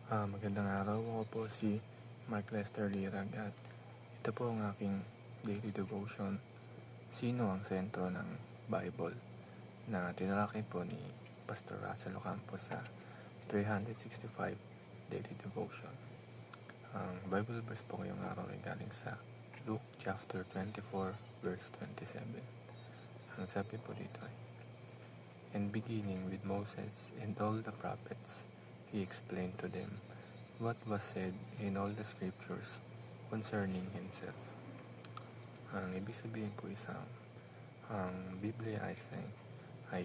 Magandang araw. Ako po si Mark Lester Lirag at ito po ang aking daily devotion. Sino ang sentro ng Bible? Na tinalakay po ni Pastor Russell Ocampo sa 365 daily devotion. Ang Bible verse po ngayong araw ay galing sa Luke chapter 24 verse 27. Ang sabi po dito ay, "And beginning with Moses and all the prophets, he explained to them what was said in all the scriptures concerning himself." Ang ibig sabihin po ang Biblia ay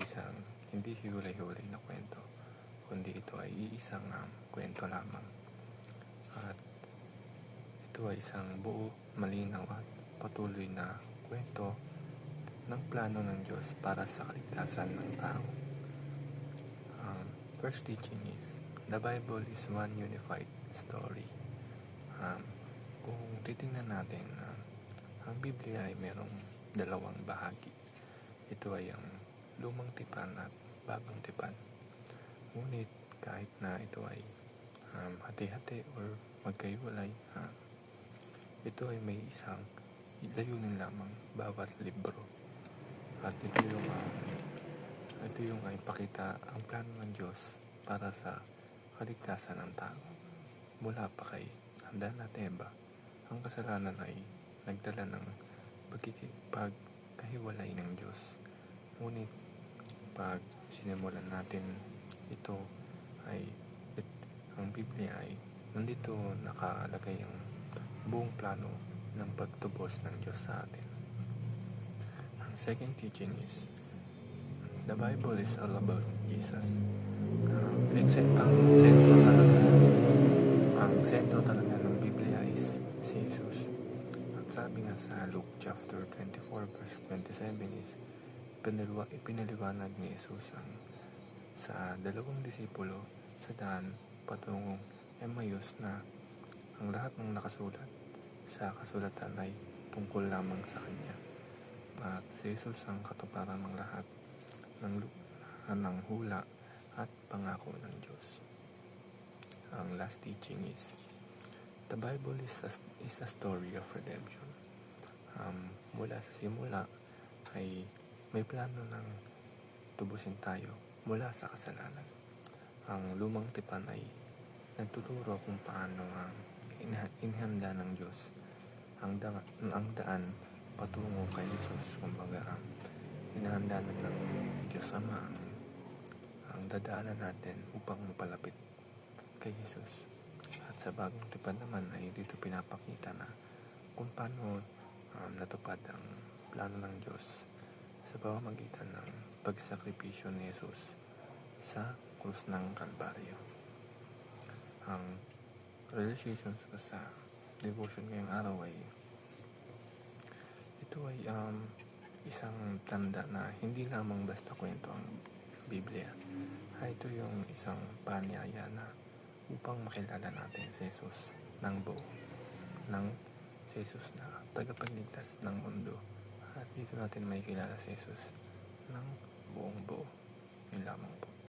isang hindi hiwalay-hiwalay na kwento, kundi ito ay iisang kwento lamang. At ito ay isang buo, malinaw at patuloy na kwento ng plano ng Diyos para sa kaligtasan ng tao. First teaching is, the Bible is one unified story. Kung titingnan natin, ang Biblia ay merong dalawang bahagi. Ito ay ang lumang tipan at bagong tipan. Ngunit kahit na ito ay hati-hati or magkaiwalay, ito ay may isang layunin lamang bawat libro. At ito yung ay ipakita ang plano ng Diyos para sa kaligtasan ng tao. Mula pa kay Adan at Eva, ang kasalanan ay nagdala ng pagkahiwalay ng Diyos. Ngunit pag sinimulan natin ito ang Biblia ay nandito nakalagay ang buong plano ng pagtubos ng Diyos sa atin. Ang second teaching is, the Bible is all about Jesus. Ang sentro talaga ng Biblia is si Jesus. At sabi nga sa Luke chapter 24 verse 27 is, ipinaliwanag ni Jesus sa dalawang disipulo sa daan patungong Emmaus na ang lahat ng nakasulat sa kasulatan ay tungkol lamang sa Kanya. At si Jesus ang katuparan ng lahat ng hula at pangako ng Diyos. Ang last teaching is, the Bible is a story of redemption. Mula sa simula ay may plano ng tubusin tayo mula sa kasalanan. Ang lumang tipan ay nagtuturo kung paano inihanda ng Diyos ang daan patungo kay Jesus. Kumbaga, inihanda na ng Diyos Ama ang dadaanan natin upang mapalapit kay Jesus. At sa bagong tipan naman ay dito pinapakita na kung paano natupad ang plano ng Diyos sa pamamagitan ng pagsakripisyo ni Jesus sa krus ng Kalbaryo. Ang realization ko sa devotion ngayong araw ay ito ay isang tanda na hindi lamang basta kwento ang Biblia. Ito yung isang panyaya na upang makilala natin si Jesus ng buo, si Jesus na tagapagligtas ng mundo. At dito natin may kilala si Jesus ng buong buo. Yun lamang po.